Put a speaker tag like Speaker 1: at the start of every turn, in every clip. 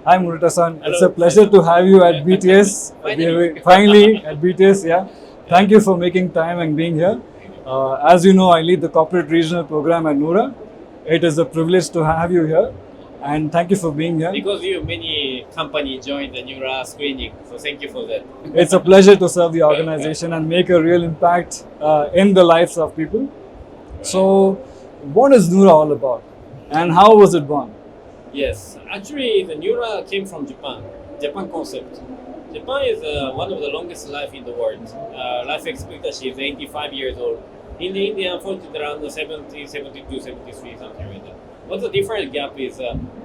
Speaker 1: Hi Morita-san, it's
Speaker 2: Hello.
Speaker 1: a pleasure to have you at BTS. Finally at BTS, yeah. Thank you for making time and being here. As you know, I lead the corporate regional program at NURA. It is a privilege to have you here, and thank you for being here.
Speaker 2: Because many company joined the NURA screening, so thank you for that.
Speaker 1: It's a pleasure to serve the organization and make a real impact in the lives of people. So, what is NURA all about, and how was it born?
Speaker 2: Yes, actually the NURA came from Japan concept. Japan is one of the longest life in the world. Life expectancy is 85 years old. In India, unfortunately, around 70, 72, 73, something like that. What the different gap is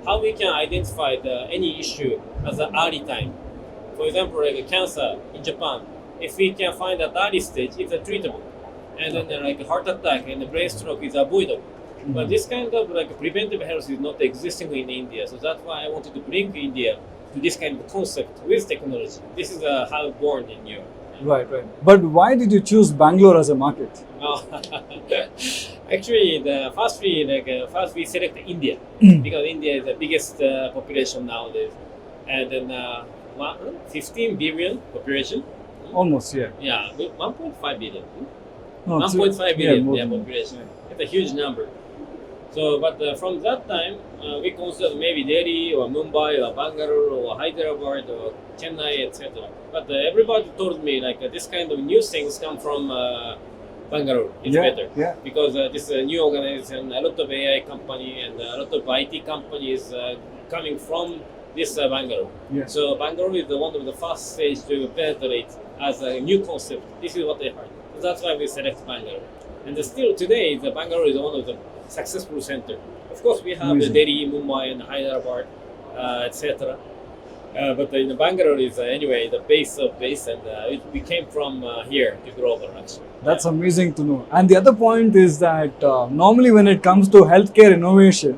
Speaker 2: how we can identify any issue as an early time. For example, like cancer in Japan, if we can find at early stage, it's a treatable. And then like heart attack and brain stroke is avoidable. But this kind of like preventive health is not existing in India. So that's why I wanted to bring India to this kind of concept with technology. This is how born in Europe.
Speaker 1: Right. But why did you choose Bangalore as a market?
Speaker 2: Actually, first we select India because India is the biggest population nowadays, and then 15 billion population.
Speaker 1: Almost, yeah.
Speaker 2: Yeah, 1.5 billion.
Speaker 1: No,
Speaker 2: 1.5 billion
Speaker 1: yeah,
Speaker 2: population. It's a huge number. So, but from that time, we consider maybe Delhi or Mumbai or Bangalore or Hyderabad or Chennai, etc. But everybody told me like this kind of new things come from Bangalore. It's better because this new organization, a lot of AI company and a lot of IT companies coming from this Bangalore.
Speaker 1: Yeah.
Speaker 2: So Bangalore is one of the first stage to penetrate as a new concept. This is what I heard. So that's why we select Bangalore. And still today, the Bangalore is one of the successful center. Of course, we have Delhi, Mumbai, and Hyderabad, etc. But in Bangalore is anyway the base, and we came from here to global actually.
Speaker 1: That's amazing to know. And the other point is that normally when it comes to healthcare innovation,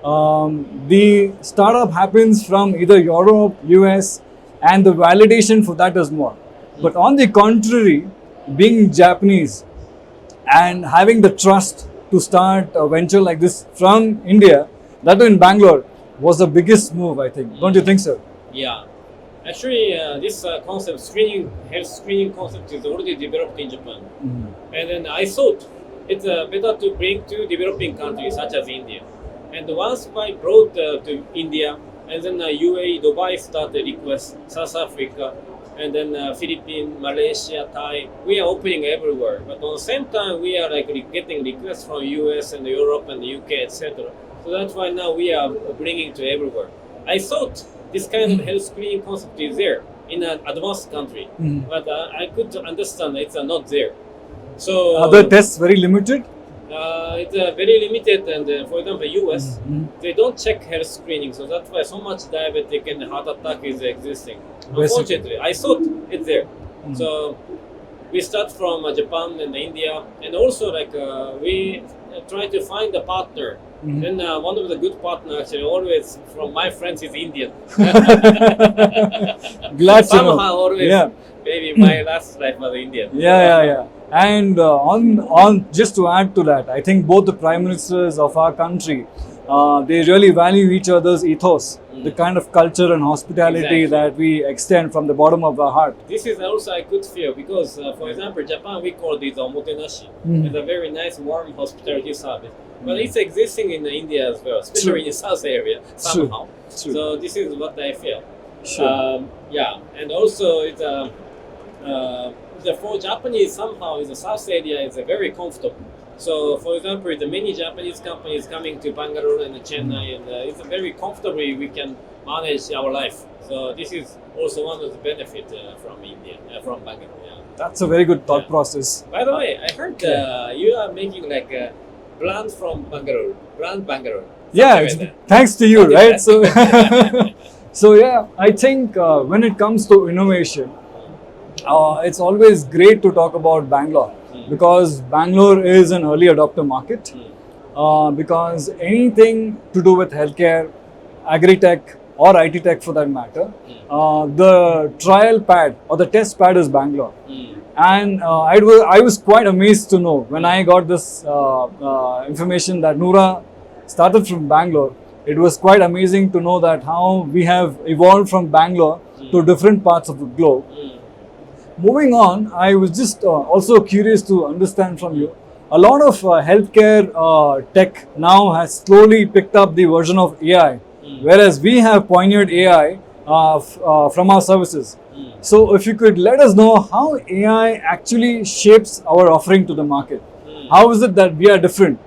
Speaker 1: the startup happens from either Europe, US, and the validation for that is more. But on the contrary, being Japanese and having the trust to start a venture like this from India, that in Bangalore, was the biggest move, I think. Don't you think so?
Speaker 2: Yeah. Actually, this concept, health screening concept is already developed in Japan. And then I thought it's better to bring to developing countries such as India. And once I brought to India, and then UAE, Dubai started request, South Africa, and then Philippines, Malaysia, Thai, we are opening everywhere. But at the same time, we are like getting requests from US and Europe and the UK, etc. So that's why now we are bringing to everywhere. I thought this kind of health screening concept is there in an advanced country, but I could understand it's not there. So
Speaker 1: are the tests very limited?
Speaker 2: It's very limited, and for example, US, they don't check health screening, so that's why so much diabetic and heart attack is existing. Unfortunately, I thought it's there. So we start from Japan and India, and also like we try to find a partner. Then one of the good partners actually always from my friends is Indian.
Speaker 1: Glad to
Speaker 2: Somehow
Speaker 1: know.
Speaker 2: always, maybe my last life was Indian.
Speaker 1: Yeah. And on just to add to that, I think both the prime ministers of our country, they really value each other's ethos, the kind of culture and hospitality that we extend from the bottom of our heart.
Speaker 2: This is also a good feel because, for example, Japan we call this omotenashi. It's a very nice, warm hospitality service. But it's existing in India as well, especially in the south area somehow. So this is what I feel. And also it's for Japanese somehow in the south area is very comfortable. So for example, the many Japanese companies coming to Bangalore and Chennai, and it's very comfortably we can manage our life. So this is also one of the benefits from India, from Bangalore. Yeah.
Speaker 1: That's a very good thought process.
Speaker 2: By the way, I heard you are making like a brand from Bangalore,
Speaker 1: Thanks to you, right? So, I think when it comes to innovation, it's always great to talk about Bangalore because Bangalore is an early adopter market. Because anything to do with healthcare, agri-tech or IT tech for that matter, the trial pad or the test pad is Bangalore. And I was quite amazed to know when I got this information that NURA started from Bangalore. It was quite amazing to know that how we have evolved from Bangalore to different parts of the globe. Moving on, I was just also curious to understand from you. A lot of healthcare tech now has slowly picked up the version of AI, whereas we have pioneered AI from our services. So, if you could let us know how AI actually shapes our offering to the market. How is it that we are different?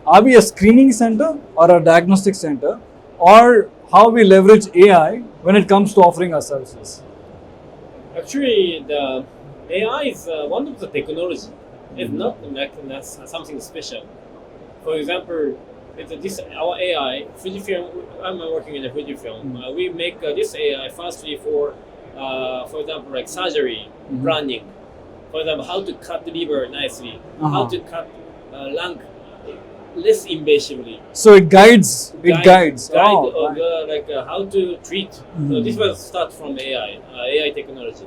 Speaker 1: Are we a screening center or a diagnostic center, or how we leverage AI when it comes to offering our services?
Speaker 2: Actually, the AI is one of the technology. It's not like something special. For example, our AI, FUJIFILM. I'm working in a FUJIFILM. We make this AI firstly for example, like surgery planning. For example, how to cut the liver nicely, how to cut lung less invasively.
Speaker 1: So it guides.
Speaker 2: How to treat. So this was start from AI technology.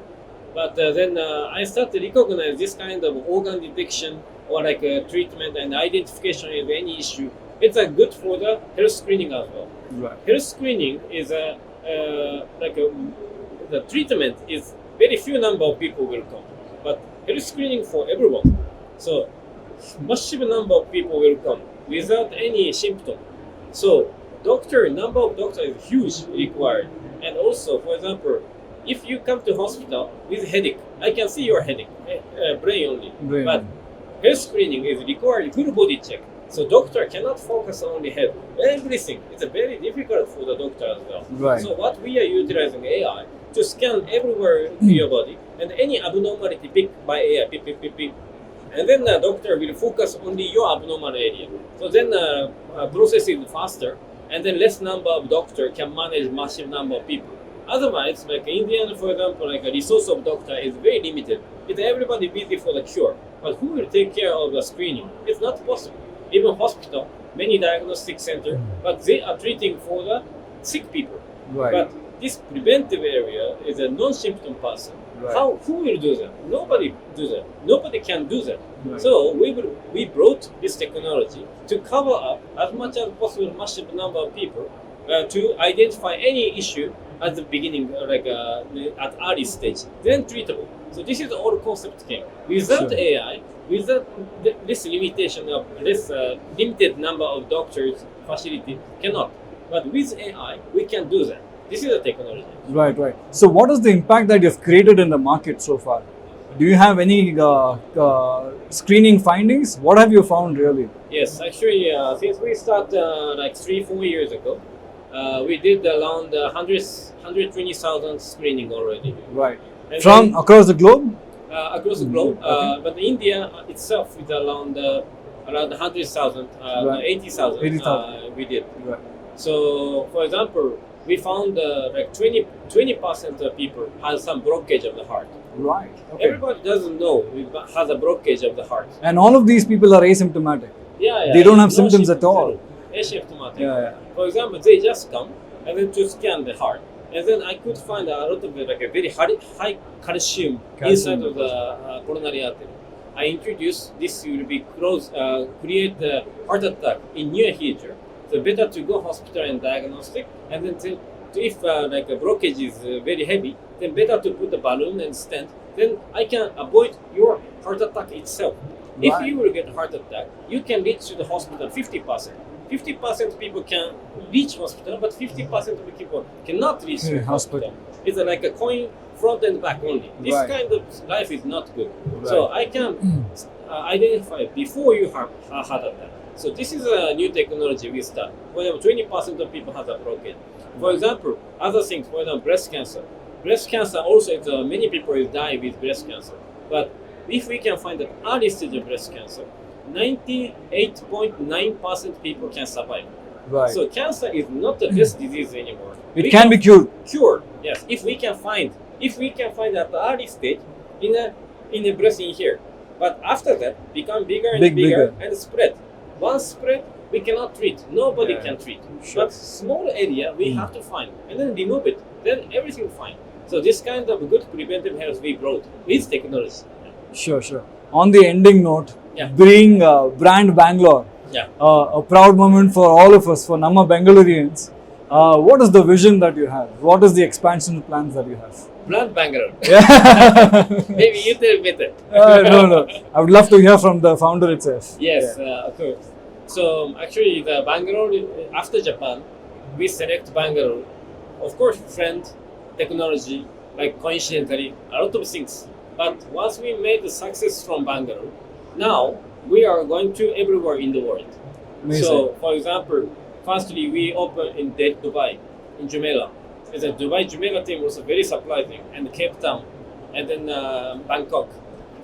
Speaker 2: But then I started to recognize this kind of organ detection or like treatment and identification of any issue. It's good for the health screening as well.
Speaker 1: Right.
Speaker 2: Health screening is the treatment is very few number of people will come, but health screening for everyone. So massive number of people will come without any symptom. So number of doctors is huge required. And also, for example, if you come to hospital with headache, I can see your headache, brain only. But health screening is required full body check. So doctor cannot focus on the head. Everything. It's very difficult for the doctor as well.
Speaker 1: Right.
Speaker 2: So what we are utilizing AI to scan everywhere in your body and any abnormality picked by AI, pick. And then the doctor will focus only your abnormal area. So then process is faster, and then less number of doctor can manage massive number of people. Otherwise, like Indian, for example, like a resource of doctor is very limited. It's everybody busy for the cure, but who will take care of the screening? It's not possible. Even hospital, many diagnostic center, but they are treating for the sick people.
Speaker 1: Right.
Speaker 2: But this preventive area is a non-symptom person.
Speaker 1: Right.
Speaker 2: Who will do that? Nobody do that. Nobody can do that.
Speaker 1: Right.
Speaker 2: So we brought this technology to cover up as much as possible massive number of people to identify any issue at the beginning, at early stage, then treatable. So this is all concept came. Without
Speaker 1: Sure.
Speaker 2: AI, without this limitation of this limited number of doctors, facility cannot. But with AI, we can do that. This is a technology.
Speaker 1: Right. So what is the impact that you've created in the market so far? Do you have any screening findings? What have you found really?
Speaker 2: Yes, actually, since we started 3-4 years ago, we did around 120,000 screening already.
Speaker 1: Right.
Speaker 2: And
Speaker 1: From
Speaker 2: then,
Speaker 1: across the globe?
Speaker 2: across the globe,
Speaker 1: Okay.
Speaker 2: but India itself is around 100,000, 80,000 we did.
Speaker 1: Right.
Speaker 2: So, for example, we found 20% of people have some blockage of the heart.
Speaker 1: Right. Okay.
Speaker 2: Everybody doesn't know we has a blockage of the heart.
Speaker 1: And all of these people are asymptomatic.
Speaker 2: Yeah.
Speaker 1: They don't have
Speaker 2: No
Speaker 1: symptoms at all.
Speaker 2: Asymptomatic.
Speaker 1: Yeah.
Speaker 2: For example, they just come and then to scan the heart. And then I could find a lot of a very high calcium inside of the coronary artery. I introduced this will be create the heart attack in near future. So better to go hospital and diagnostic, and then if a blockage is very heavy, then better to put the balloon and stent. Then I can avoid your heart attack itself.
Speaker 1: Right.
Speaker 2: If you will get heart attack, you can reach to the hospital 50%. 50% people can reach hospital, but 50% of people cannot reach the hospital. It's like a coin front and back only. This
Speaker 1: Right.
Speaker 2: kind of life is not good.
Speaker 1: Right.
Speaker 2: So I can identify before you have a heart attack. So this is a new technology we start. For example, 20% of people have a blockage. For example, other things, for example, breast cancer. Breast cancer also, many people die with breast cancer. But if we can find an early stage of breast cancer, 98.9% people can survive.
Speaker 1: Right.
Speaker 2: So cancer is not the best disease anymore.
Speaker 1: It can be cured.
Speaker 2: Cured, yes. If we can find at the early stage in a breast in here, but after that become bigger and bigger and spread. Once spread, we cannot treat. Nobody can treat.
Speaker 1: Sure.
Speaker 2: But small area we have to find and then remove it. Then everything fine. So this kind of good preventive health we brought with technology.
Speaker 1: Sure. On the ending note,
Speaker 2: Yeah.
Speaker 1: being brand Bangalore,
Speaker 2: Yeah.
Speaker 1: A proud moment for all of us, for Namma Bengalurians. What is the vision that you have? What is the expansion plans that you have?
Speaker 2: Plant Bangalore.
Speaker 1: Yeah.
Speaker 2: Maybe you tell better.
Speaker 1: No. I would love to hear from the founder itself.
Speaker 2: Yes,
Speaker 1: Yeah.
Speaker 2: of course. So actually, the Bangalore after Japan, we select Bangalore. Of course, friend, technology, like coincidentally, a lot of things. But once we made the success from Bangalore, now we are going to everywhere in the world.
Speaker 1: Amazing.
Speaker 2: So, for example, firstly, we opened in Dubai, in Jumeirah. The Dubai Jumeirah team was very surprising, and Cape Town, and then Bangkok,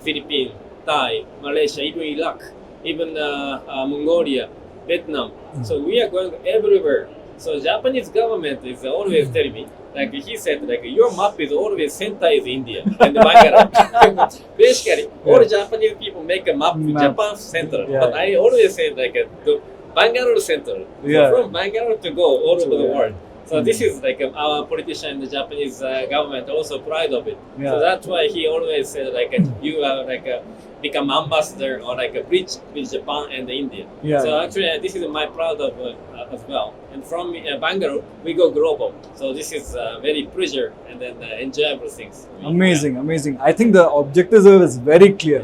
Speaker 2: Philippines, Thai, Malaysia, even Iraq, even Mongolia, Vietnam. So we are going everywhere. So Japanese government is always telling me, like he said, like your map is always center is India and Bangalore. Basically, all Japanese people make a map to Japan center, but I always say like to Bangalore center. So from Bangalore to go all over the world. So this is like our politician and the Japanese government also proud of it. So that's why he always said like you are like become ambassador or like a bridge with Japan and India. So actually this is my proud of as well. And from Bangalore we go global. So this is very pleasure and then enjoyable things.
Speaker 1: Amazing. I think the objective is very clear.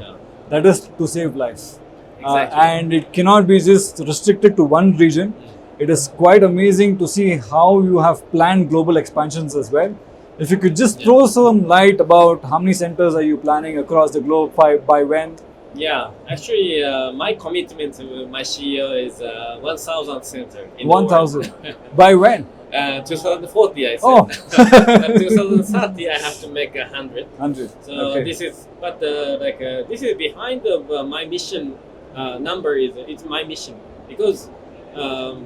Speaker 1: That is to save lives.
Speaker 2: Exactly.
Speaker 1: And it cannot be just restricted to one region. It is quite amazing to see how you have planned global expansions as well. If you could just throw some light about how many centers are you planning across the globe, by when?
Speaker 2: Yeah, actually, my commitment to my CEO is 1,000 center.
Speaker 1: 1,000. By when?
Speaker 2: 2040, I said.
Speaker 1: Oh.
Speaker 2: 2030, I have to make 100.
Speaker 1: 100.
Speaker 2: So this is, but this is behind of my mission. Number is it's my mission because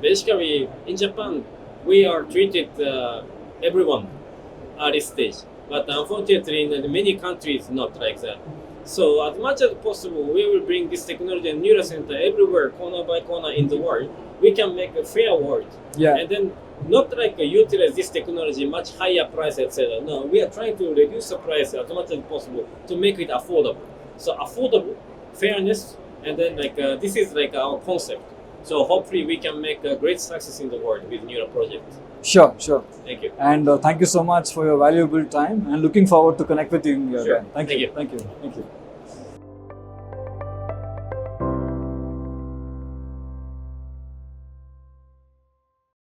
Speaker 2: basically in Japan we are treated everyone at this stage, but unfortunately in many countries not like that. So as much as possible, we will bring this technology and NURA center everywhere, corner by corner in the world. We can make a fair world, and then not like utilize this technology much higher price, etc. No, we are trying to reduce the price as much as possible to make it affordable. So affordable, fairness, and then like this is like our concept. So hopefully we can make a great success in the world with NURA project.
Speaker 1: Sure.
Speaker 2: Thank you.
Speaker 1: And thank you so much for your valuable time and looking forward to connect with you again.
Speaker 2: Thank you.
Speaker 1: Thank you.